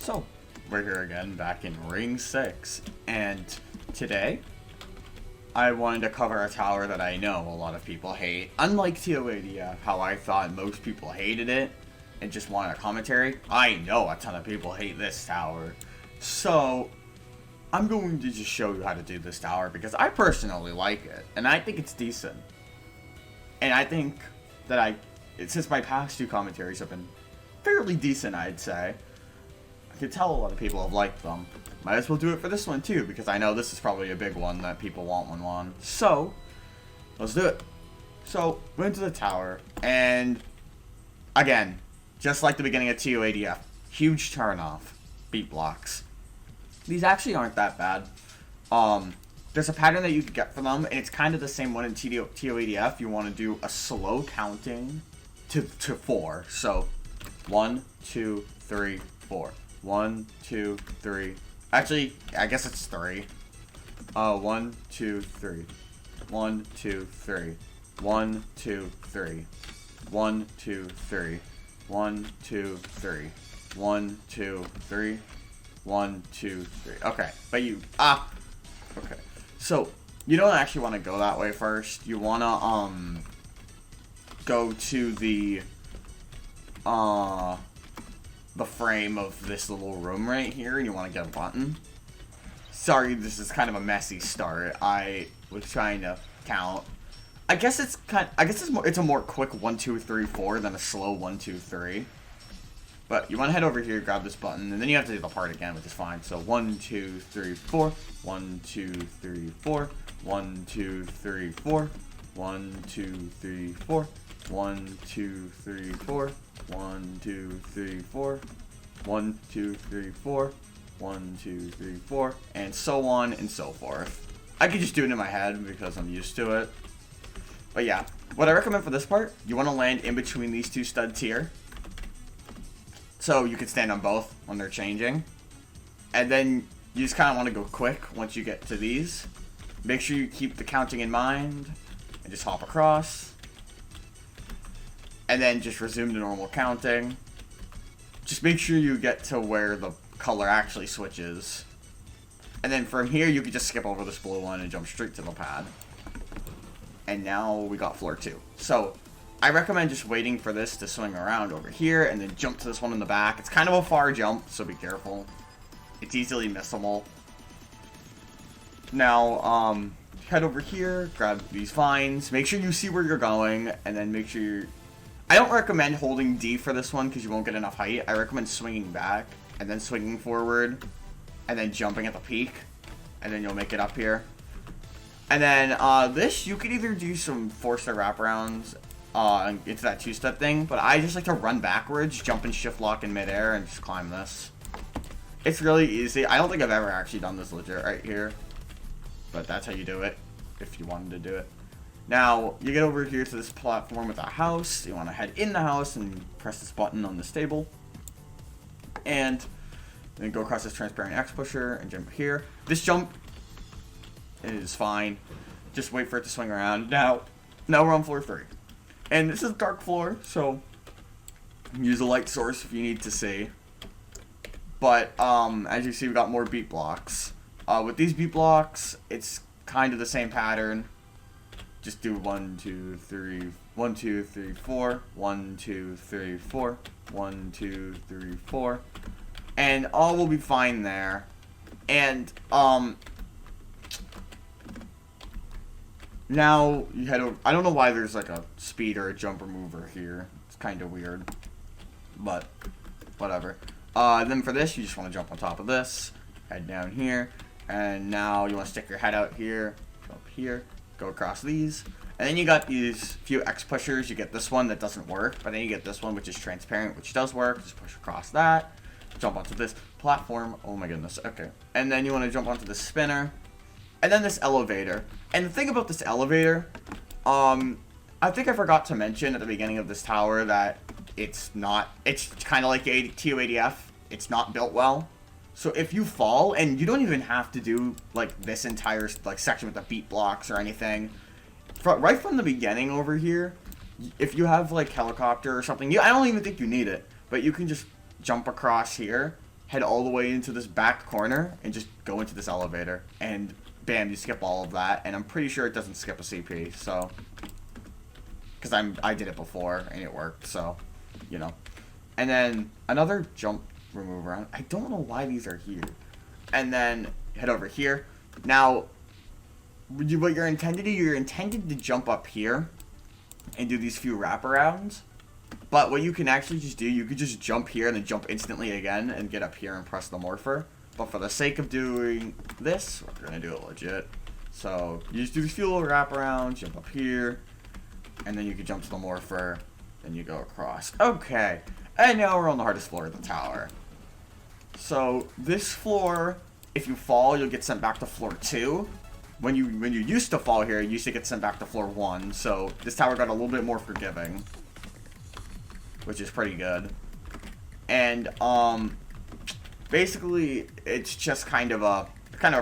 So, we're here again, back in Ring 6, and today, I wanted to cover a tower that I know a lot of people hate. Unlike JToH, how I thought most people hated it, and just wanted a commentary, I know a ton of people hate this tower. So, I'm going to just show you how to do this tower, because I personally like it, and I think it's decent. And I think that since my past two commentaries have been fairly decent, I'd say, I could tell a lot of people have liked them. Might as well do it for this one too, because I know this is probably a big one that people want one on. So, let's do it. So, went into the tower, and again, just like the beginning of JToH, huge turn-off, beat blocks. These actually aren't that bad. There's a pattern that you can get for them, and it's kind of the same one in JToH. You want to do a slow counting to 4. So, 1, 2, 3, 4. 1, 2, 3. Actually, I guess it's 3. 1, 2, 3. 1, 2, 3. 1, 2, 3. 1, 2, 3. 1, 2, 3. 1, 2, 3. 1, 2, 3. Okay, but okay. So, you don't actually want to go that way first. You want to, go to the frame of this little room right here, and you want to get a button. Sorry, this is kind of a messy start. I was trying to count. I guess it's a more quick 1, 2, 3, 4 than a slow 1, 2, 3. But you want to head over here, grab this button, and then you have to do the part again, which is fine. So 1, 2, 3, 4. 1, 2, 3, 4. 1, 2, 3, 4. 1, 2, 3, 4. 1, 2, 3, 4. 1, 2, 3, 4. 1, 2, 3, 4. 1, 2, 3, 4. And so on and so forth. I could just do it in my head because I'm used to it. But yeah, what I recommend for this part, you want to land in between these two studs here. So you can stand on both when they're changing. And then you just kind of want to go quick once you get to these. Make sure you keep the counting in mind. And just hop across. And then just resume the normal counting. Just make sure you get to where the color actually switches. And then from here, you can just skip over this blue one and jump straight to the pad. And now we got floor 2. So, I recommend just waiting for this to swing around over here and then jump to this one in the back. It's kind of a far jump, so be careful. It's easily missable. Now, head over here, grab these vines, make sure you see where you're going, and then make sure you're... I don't recommend holding D for this one because you won't get enough height. I recommend swinging back, and then swinging forward, and then jumping at the peak, and then you'll make it up here. And then, this, you could either do some 4-star wraparounds, into that 2-step thing, but I just like to run backwards, jump and shift lock in midair, and just climb this. It's really easy. I don't think I've ever actually done this legit right here, but that's how you do it, if you wanted to do it. Now, you get over here to this platform with a house. You want to head in the house and press this button on this table, and then go across this transparent X pusher and jump here. This jump is fine. Just wait for it to swing around. Now we're on floor 3. And this is a dark floor, so use a light source if you need to see. But, as you see, we got more beat blocks. With these beat blocks, it's kind of the same pattern. Just do 1, 2, 3, 1, 2, 3, 4, 1, 2, 3, 4, 1, 2, 3, 4. And all will be fine there. And, now, you head over... I don't know why there's like a speed or a jump remover here. It's kind of weird. But, whatever. Then for this, you just want to jump on top of this. Head down here. And now you want to stick your head out here. Jump here. Go across these. And then you got these few X pushers. You get this one that doesn't work. But then you get this one which is transparent, which does work. Just push across that. Jump onto this platform. Oh my goodness. Okay. And then you want to jump onto the spinner. And then this elevator. And the thing about this elevator, I think I forgot to mention at the beginning of this tower that it's kind of like JToH. It's not built well. So if you fall, and you don't even have to do, like, this entire, like, section with the beat blocks or anything. Right from the beginning over here, if you have, like, helicopter or something, I don't even think you need it. But you can just jump across here, head all the way into this back corner and just go into this elevator. And bam, you skip all of that. And I'm pretty sure it doesn't skip a CP, so... Because I did it before, and it worked, so, you know. And then another jump remover. I don't know why these are here. And then head over here. Now, what you're intended to jump up here and do these few wraparounds. But what you can actually just do, you could just jump here and then jump instantly again and get up here and press the morpher. But for the sake of doing this, we're going to do it legit. So, you just do these few little wraparounds, jump up here, and then you can jump to the morpher, then you go across. Okay, and now we're on the hardest floor of the tower. So, this floor, if you fall, you'll get sent back to floor 2. When you used to fall here, you used to get sent back to floor 1. So, this tower got a little bit more forgiving, which is pretty good. And, basically, it's just kind of a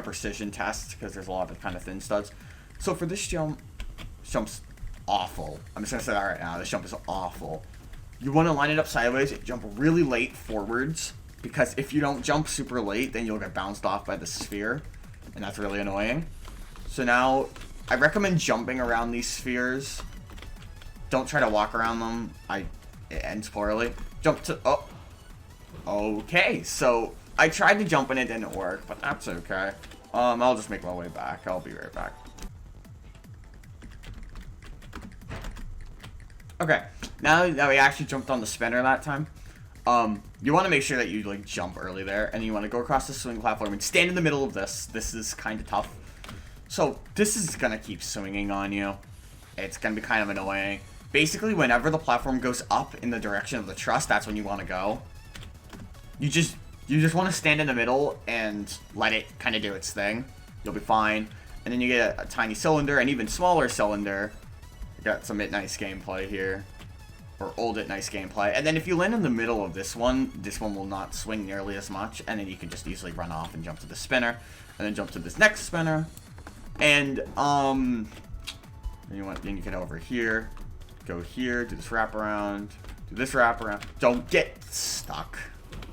precision test, because there's a lot of kind of thin studs. So, for this jump's awful. I'm just going to say that right now. This jump is awful. You want to line it up sideways, jump really late forwards, because if you don't jump super late, then you'll get bounced off by the sphere, and that's really annoying. So now, I recommend jumping around these spheres. Don't try to walk around them. It ends poorly. Jump to... Oh. Okay, so I tried to jump and it didn't work, but that's okay. I'll just make my way back. I'll be right back. Okay, now that we actually jumped on the spinner that time, you want to make sure that you, like, jump early there, and you want to go across the swing platform and stand in the middle of this. This is kind of tough. So, this is going to keep swinging on you. It's going to be kind of annoying. Basically, whenever the platform goes up in the direction of the truss, that's when you want to go. You just want to stand in the middle and let it kind of do its thing. You'll be fine. And then you get a tiny cylinder, an even smaller cylinder. Got some nice gameplay here, or old nice gameplay. And then if you land in the middle of this one will not swing nearly as much, and then you can just easily run off and jump to the spinner, and then jump to this next spinner, and then you get over here, go here, do this wraparound, do this wraparound. Don't get stuck.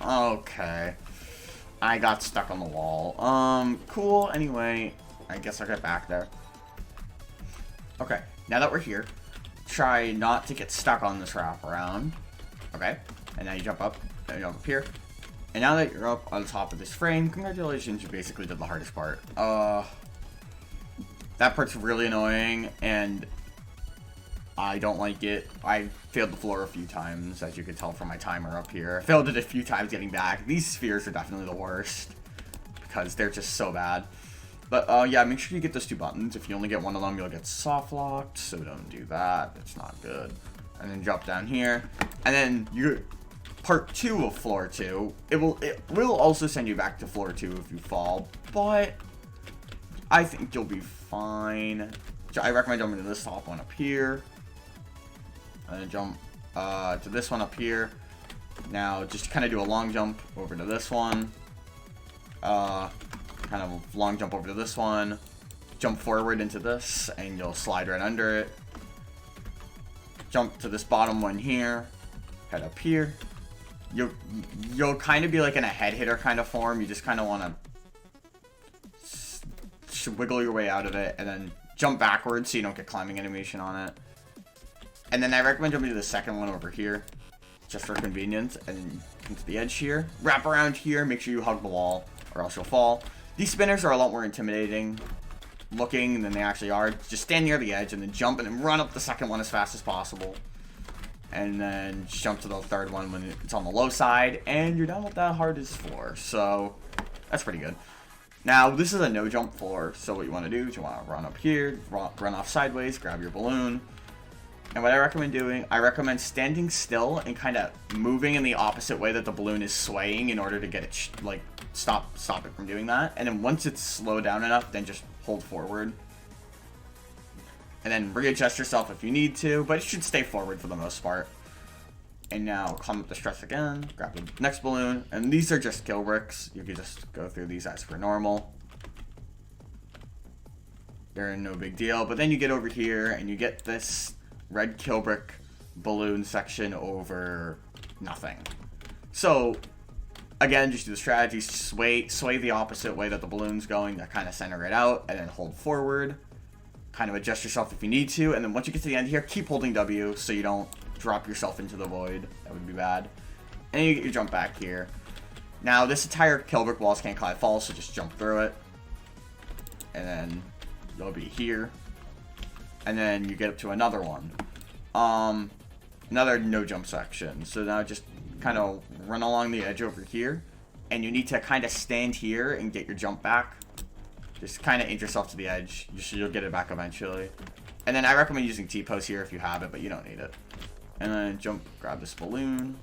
Okay, I got stuck on the wall. Cool. Anyway, I guess I'll get back there. Okay. Now that we're here, try not to get stuck on this wraparound. Okay, and now you jump up, and you jump up here. And now that you're up on top of this frame, congratulations, you basically did the hardest part. That part's really annoying, and I don't like it. I failed the floor a few times, as you can tell from my timer up here. I failed it a few times getting back. These spheres are definitely the worst, because they're just so bad. But, yeah, make sure you get those 2 buttons. If you only get one of them, you'll get soft locked, so don't do that. It's not good. And then drop down here. And then part 2 of floor 2, it will also send you back to floor 2 if you fall, but I think you'll be fine. I recommend jumping to this top one up here. And then jump to this one up here. Now, just kind of do a long jump over to this one. Kind of long jump over to this one, jump forward into this, and you'll slide right under it. Jump to this bottom one here, head up here. You'll kind of be like in a head hitter kind of form. You just kind of want to wiggle your way out of it, and then jump backwards so you don't get climbing animation on it. And then I recommend jumping to the second one over here, just for convenience, and then come to the edge here, wrap around here, make sure you hug the wall, or else you'll fall. These spinners are a lot more intimidating looking than they actually are. Just stand near the edge and then jump and then run up the second one as fast as possible. And then jump to the third one when it's on the low side, and you're done with that hardest floor. So, that's pretty good. Now, this is a no jump floor, so what you want to do is you want to run up here, run off sideways, grab your balloon. And what I recommend doing, I recommend standing still and kind of moving in the opposite way that the balloon is swaying in order to get it, stop it from doing that. And then once it's slowed down enough, then just hold forward. And then readjust yourself if you need to, but it should stay forward for the most part. And now climb up the stress again, grab the next balloon, and these are just kill bricks. You can just go through these as per normal. They're no big deal, but then you get over here and you get this red kill brick balloon section over nothing. So Again, just do the strategy, sway the opposite way that the balloon's going, to kind of center it out, and then hold forward. Kind of adjust yourself if you need to, and then once you get to the end here, keep holding W so you don't drop yourself into the void. That would be bad. And you get your jump back here. Now, this entire kill brick walls can't collide fall, so just jump through it. And then you'll be here. And then you get up to another one. Another no jump section. So now just kind of run along the edge over here. And you need to kind of stand here and get your jump back. Just kind of inch yourself to the edge. You'll get it back eventually. And then I recommend using T-pose here if you have it, but you don't need it. And then jump, grab this balloon.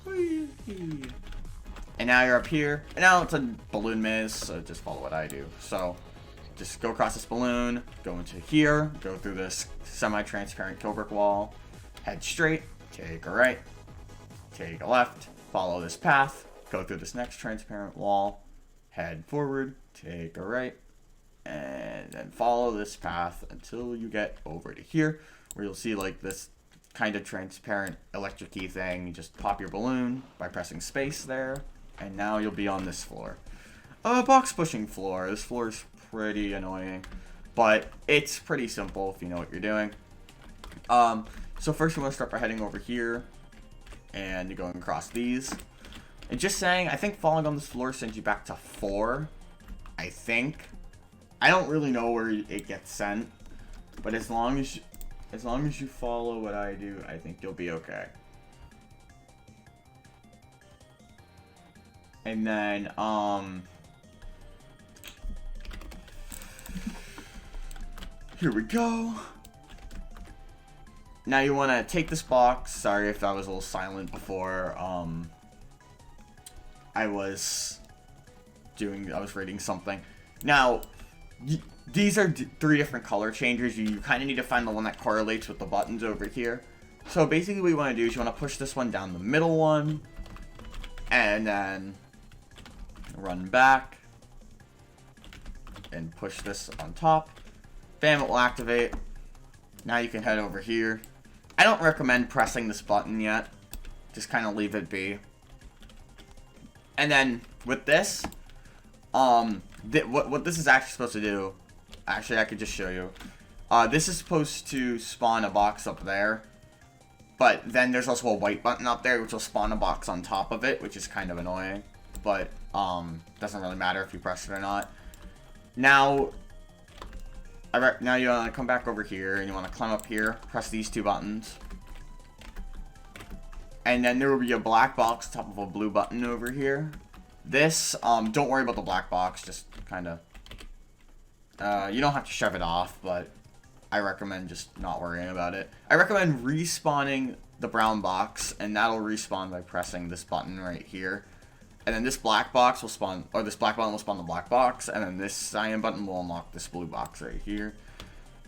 Whee! And now you're up here. And now it's a balloon maze, so just follow what I do. So just go across this balloon, go into here, go through this semi-transparent kill brick wall, head straight, take a right, take a left, follow this path, go through this next transparent wall, head forward, take a right, and then follow this path until you get over to here, where you'll see like this kind of transparent electric key thing. You just pop your balloon by pressing space there, and now you'll be on this floor. Box pushing floor. This floor is pretty annoying, but it's pretty simple if you know what you're doing. So first you want to start by heading over here, and you're going across these. And just saying, I think falling on this floor sends you back to 4. I think. I don't really know where it gets sent, but as long as you follow what I do, I think you'll be okay. And then, here we go. Now you want to take this box. Sorry if I was a little silent before. I was reading something. Now, these are 3 different color changers. You kind of need to find the one that correlates with the buttons over here. So basically what you want to do is you want to push this one down the middle one, and then run back, and push this on top. Bam, it will activate. Now you can head over here. I don't recommend pressing this button yet. Just kind of leave it be. And then with this, what this is actually supposed to do, actually I could just show you. This is supposed to spawn a box up there, but then there's also a white button up there which will spawn a box on top of it, which is kind of annoying, but doesn't really matter if you press it or not. Now you want to come back over here and you want to climb up here, press these 2 buttons, and then there will be a black box on top of a blue button over here. This, don't worry about the black box, just kind of, you don't have to shove it off, but I recommend just not worrying about it. I recommend respawning the brown box, and that'll respawn by pressing this button right here. And then this black box will spawn, or this black button will spawn the black box, and then this cyan button will unlock this blue box right here.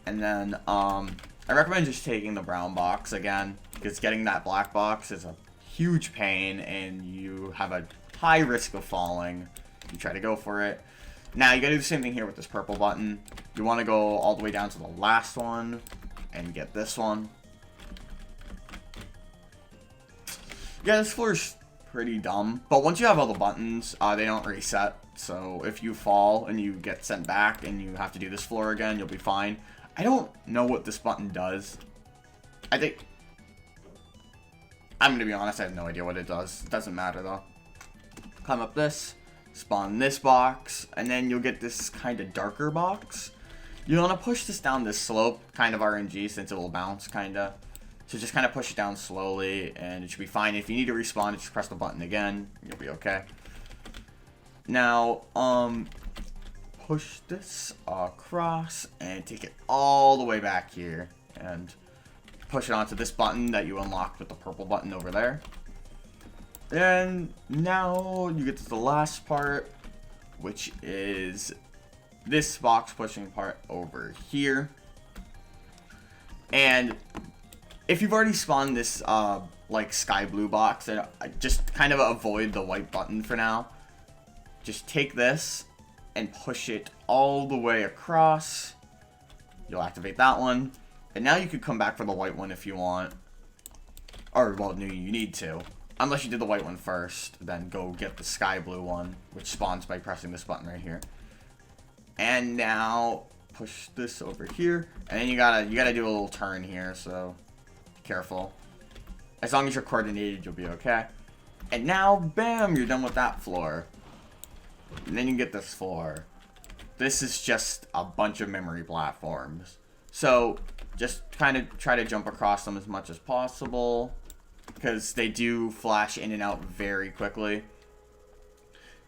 And then, I recommend just taking the brown box again, because getting that black box is a huge pain, and you have a high risk of falling. You try to go for it. Now, you gotta do the same thing here with this purple button. You want to go all the way down to the last one, and get this one. Yeah, this floor is pretty dumb, but once you have all the buttons, they don't reset. So if you fall and you get sent back and you have to do this floor again, you'll be fine. I don't know what this button does. I'm gonna be honest, I have no idea what it does. It doesn't matter though. Climb up this, spawn this box, and then you'll get this kind of darker box. You want to push this down this slope, kind of RNG, since it will bounce, kind of. So just kind of push it down slowly, and it should be fine. If you need to respawn, just press the button again. You'll be okay. Now, push this across, and take it all the way back here. And push it onto this button that you unlocked with the purple button over there. And now you get to the last part, which is this box pushing part over here. And if you've already spawned this like sky blue box, then just kind of avoid the white button for now. Just take this and push it all the way across. You'll activate that one, and now you could come back for the white one if you want, or well, no, you need to. unless you did the white one first, then go get the sky blue one, which spawns by pressing this button right here. And now push this over here, and then you gotta do a little turn here, so careful. As long as you're coordinated, you'll be okay. And now, bam, you're done with that floor. And then you get this floor. This is just a bunch of memory platforms. So just kind of try to jump across them as much as possible, because they do flash in and out very quickly.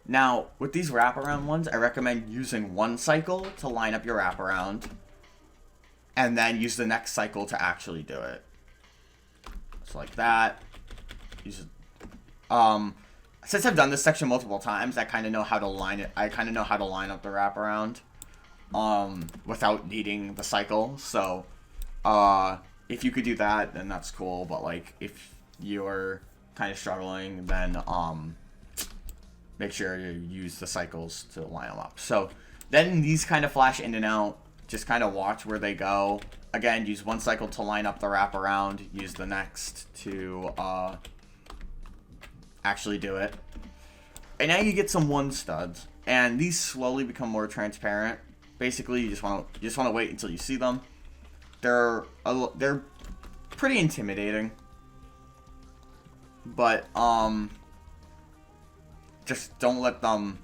Now, with these wraparound ones, I recommend using one cycle to line up your wraparound, and then use the next cycle to actually do it. So like that. Since I've done this section multiple times, I kind of know how to line it. I kind of know how to line up the wraparound, without needing the cycle. So, if you could do that, then that's cool. But like, if you're kind of struggling, then make sure you use the cycles to line them up. So then these kind of flash in and out. Just kind of watch where they go. Again, use one cycle to line up the wraparound. Use the next to actually do it. And now you get some one studs, and these slowly become more transparent. Basically, you just want to wait until you see them. They're pretty intimidating, but just don't let them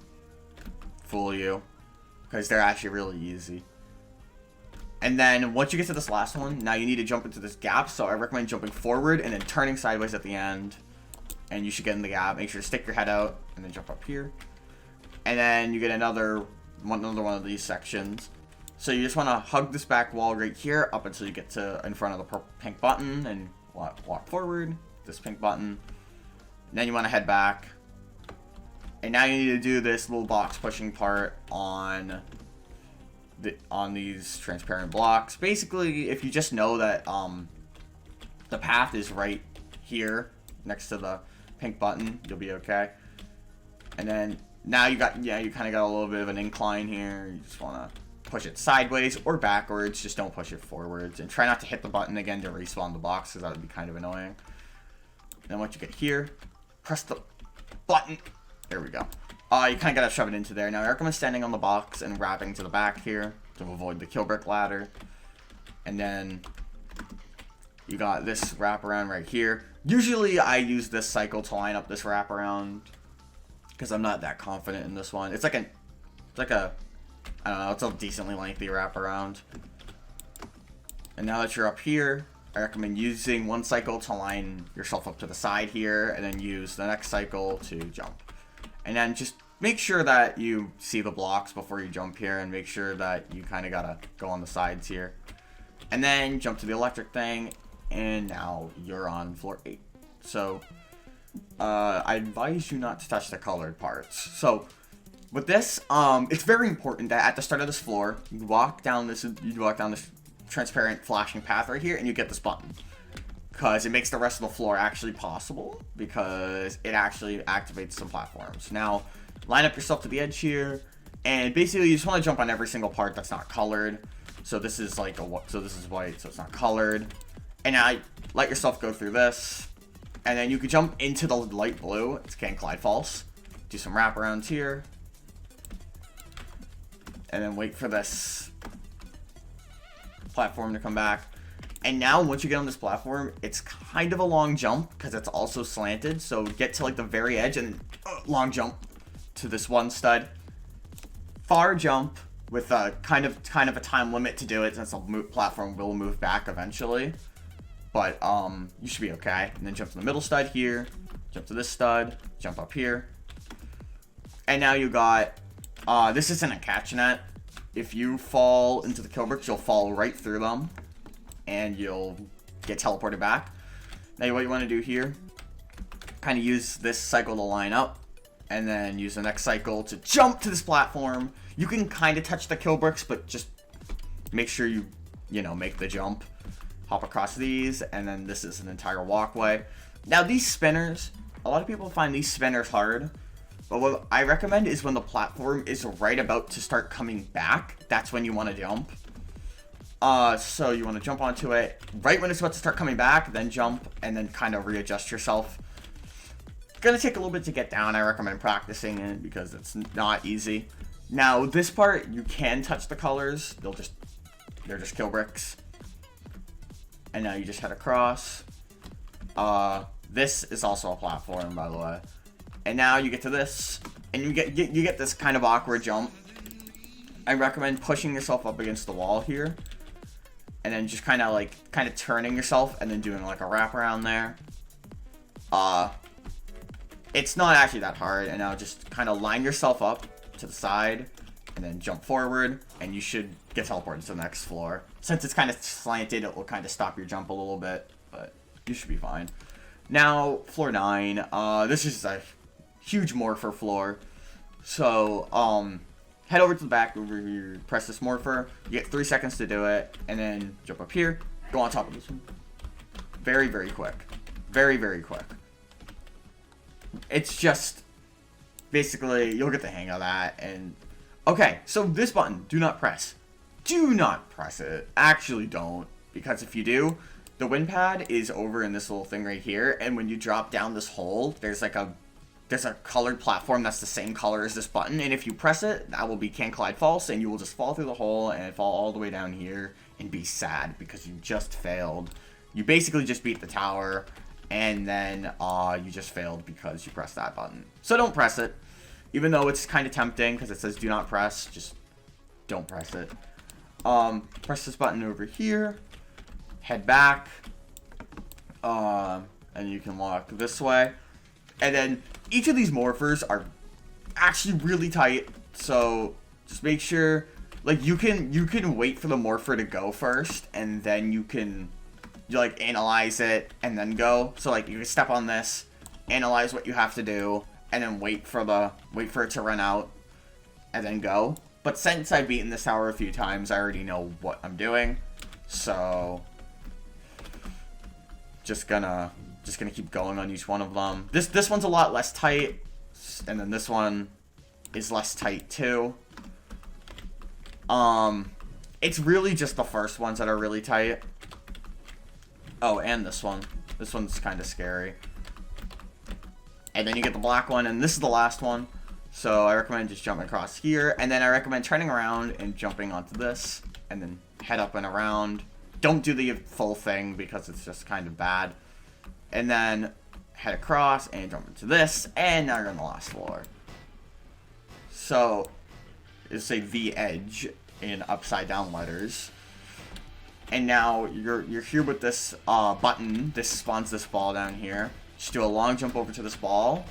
fool you, because they're actually really easy. And then once you get to this last one, now you need to jump into this gap. So I recommend jumping forward and then turning sideways at the end. And you should get in the gap. Make sure to stick your head out and then jump up here. And then you get another one of these sections. So you just want to hug this back wall right here up until you get to in front of the pink button and walk forward. This pink button. And then you want to head back. And now you need to do this little box pushing part on these transparent blocks. Basically, if you just know that the path is right here next to the pink button, you'll be okay. And then now you kind of got a little bit of an incline here. You just want to push it sideways or backwards. Just don't push it forwards, and try not to hit the button again to respawn the box, because that would be kind of annoying. And then once you get here, press the button. There we go. You kind of gotta shove it into there. Now I recommend standing on the box and wrapping to the back here to avoid the kill brick ladder. And then you got this wraparound right here. Usually I use this cycle to line up this wraparound, because I'm not that confident in this one. It's like a, I don't know, it's a decently lengthy wraparound. And now that you're up here, I recommend using one cycle to line yourself up to the side here, and then use the next cycle to jump. And then just make sure that you see the blocks before you jump here, and make sure that you kind of gotta go on the sides here. And then jump to the electric thing, and now you're on floor 8. So, I advise you not to touch the colored parts. So, with this, it's very important that at the start of this floor, you walk down this transparent flashing path right here, and you get this button. Because it makes the rest of the floor actually possible, because it actually activates some platforms. Now, line up yourself to the edge here, and basically you just want to jump on every single part that's not colored. So this is like this is white, so it's not colored. And now let yourself go through this, and then you can jump into the light blue. It's can't glide false. Do some wraparounds here, and then wait for this platform to come back. And now once you get on this platform, it's kind of a long jump because it's also slanted. So get to like the very edge and long jump to this one stud. Far jump with a kind of a time limit to do it, since the platform will move back eventually. But you should be okay. And then jump to the middle stud here, jump to this stud, jump up here. And now you got, this isn't a catch net. If you fall into the kill bricks, you'll fall right through them, and you'll get teleported back. Now what you want to do here, kind of use this cycle to line up, and then use the next cycle to jump to this platform. You can kind of touch the kill bricks, but just make sure you make the jump. Hop across these, and then this is an entire walkway. Now these spinners, a lot of people find these spinners hard, but what I recommend is when the platform is right about to start coming back, that's when you want to jump. So you want to jump onto it right when it's about to start coming back, then jump, and then kind of readjust yourself. gonna take a little bit to get down. I recommend practicing it because it's not easy. Now, this part, you can touch the colors. They're just kill bricks. And now you just head across. This is also a platform, by the way. And now you get to this, and you get this kind of awkward jump. I recommend pushing yourself up against the wall here, and then just kind of turning yourself, and then doing like a wraparound there. It's not actually that hard, and now just kind of line yourself up to the side, and then jump forward, and you should get teleported to the next floor. Since it's kind of slanted, it will kind of stop your jump a little bit, but you should be fine. Now, floor 9. This is a huge morpher floor. So, head over to the back over here, press this morpher. You get 3 seconds to do it, and then jump up here, go on top of this one. Very, very quick. Very, very quick. It's just, basically, you'll get the hang of that, and... Okay, so this button, do not press. Do not press it. Actually, don't. Because if you do, the wind pad is over in this little thing right here, and when you drop down this hole, there's a colored platform that's the same color as this button, and if you press it, that will be Can't Collide False, and you will just fall through the hole and fall all the way down here and be sad because you just failed. You basically just beat the tower, and then you just failed because you pressed that button. So don't press it. Even though it's kind of tempting because it says do not press, just don't press it. Press this button over here, head back, and you can walk this way. And then each of these morphers are actually really tight, so just make sure, like, you can wait for the morpher to go first, and then you can like analyze it and then go. So like you can step on this, analyze what you have to do, and then wait for it to run out, and then go. But since I've beaten this tower a few times, I already know what I'm doing. So just gonna keep going on each one of them. This one's a lot less tight, and then this one is less tight too. It's really just the first ones that are really tight. Oh, and this one. This one's kind of scary. And then you get the black one, and this is the last one. So I recommend just jumping across here, and then I recommend turning around and jumping onto this, and then head up and around. Don't do the full thing because it's just kind of bad. And then head across and jump into this, and now you're on the last floor. So it's a The Edge in upside down letters. And now you're here with this button. This spawns this ball down here. Just do a long jump over to this ball,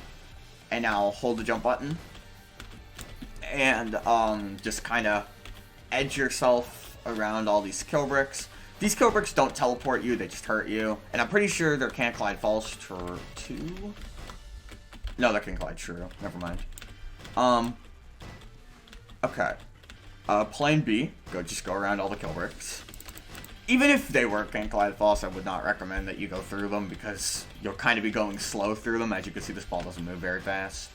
and now hold the jump button, and just kind of edge yourself around all these kill bricks. These kill bricks don't teleport you, they just hurt you. And I'm pretty sure they're Can't Collide False true. No, they're Can't Collide True. Never mind. Okay. Plan B. Just go around all the kill bricks. Even if they were Can't Collide False, I would not recommend that you go through them because you'll kind of be going slow through them. As you can see, this ball doesn't move very fast.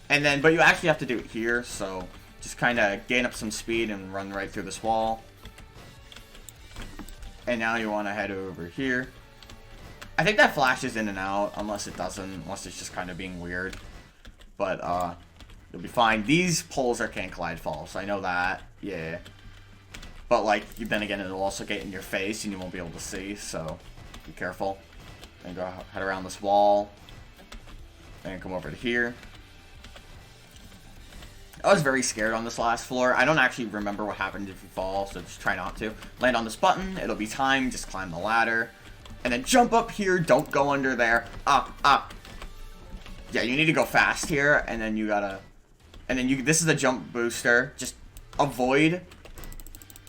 And then, but you actually have to do it here, so just kind of gain up some speed and run right through this wall. And now you want to head over here. I think that flashes in and out, unless it doesn't, unless it's just kind of being weird. But, you'll be fine. These poles are Can't Collide False, I know that, yeah. But, like, then again, it'll also get in your face and you won't be able to see, so be careful. Then go head around this wall. Then come over to here. I was very scared on this last floor. I don't actually remember what happened if you fall, so just try not to. Land on this button, it'll be timed, just climb the ladder. And then jump up here, don't go under there. Up. Yeah, you need to go fast here, and then you gotta... And then this is a jump booster. Just avoid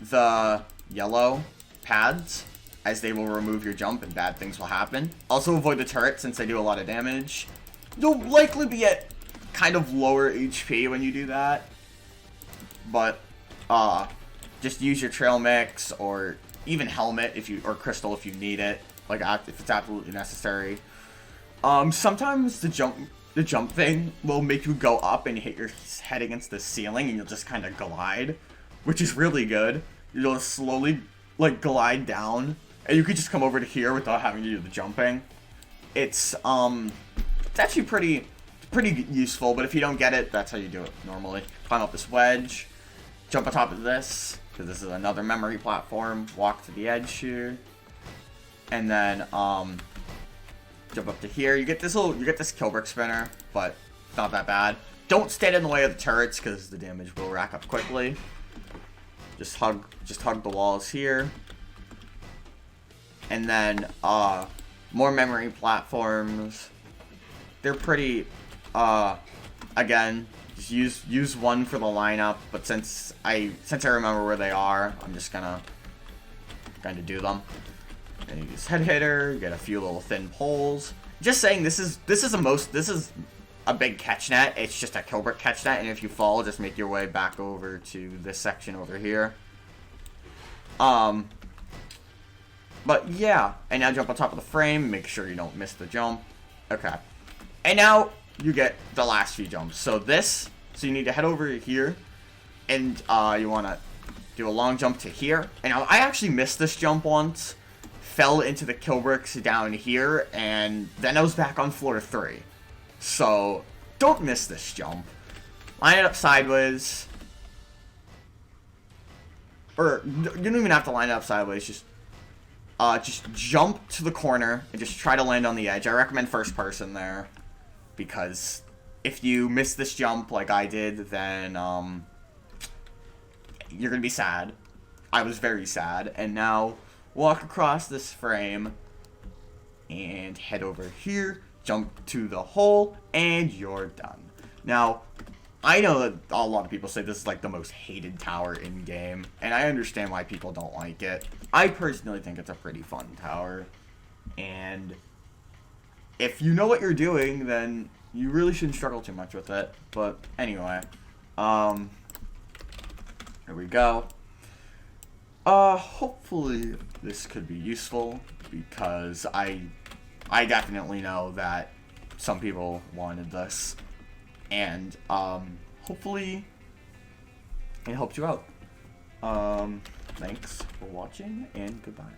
the yellow pads, as they will remove your jump and bad things will happen. Also avoid the turret since they do a lot of damage. You'll likely be at kind of lower HP when you do that. But just use your trail mix or even helmet or crystal if you need it. Like if it's absolutely necessary. Sometimes the jump thing will make you go up and hit your head against the ceiling and you'll just kind of glide, which is really good. You'll slowly, like, glide down, and you could just come over to here without having to do the jumping. It's, It's actually pretty useful, but if you don't get it, that's how you do it normally. Climb up this wedge, jump on top of this, because this is another memory platform, walk to the edge here, and then jump up to here. You get this kill brick spinner, but it's not that bad. Don't stand in the way of the turrets because the damage will rack up quickly. Just hug the walls here. And then more memory platforms. They're pretty again, just use one for the lineup, but since I remember where they are, I'm just gonna do them. And you use head hitter, you get a few little thin poles. Just saying, this is a big catch net. It's just a kill brick catch net, and if you fall, just make your way back over to this section over here. But yeah, and now jump on top of the frame, make sure you don't miss the jump. Okay. And now you get the last few jumps. So you need to head over here, and you want to do a long jump to here. And now I actually missed this jump once, fell into the kill bricks down here, and then I was back on floor 3. So don't miss this jump. Line it up sideways. Or you don't even have to line it up sideways, just jump to the corner and just try to land on the edge. I recommend first person there, because if you miss this jump like I did, then you're gonna be sad. I was very sad. And now walk across this frame and head over here, jump to the hole, and you're done. Now, I know that a lot of people say this is like the most hated tower in game, and I understand why people don't like it. I personally think it's a pretty fun tower, and if you know what you're doing, then you really shouldn't struggle too much with it. But anyway, here we go. Hopefully this could be useful, because I definitely know that some people wanted this, and hopefully it helped you out. Thanks for watching, and goodbye.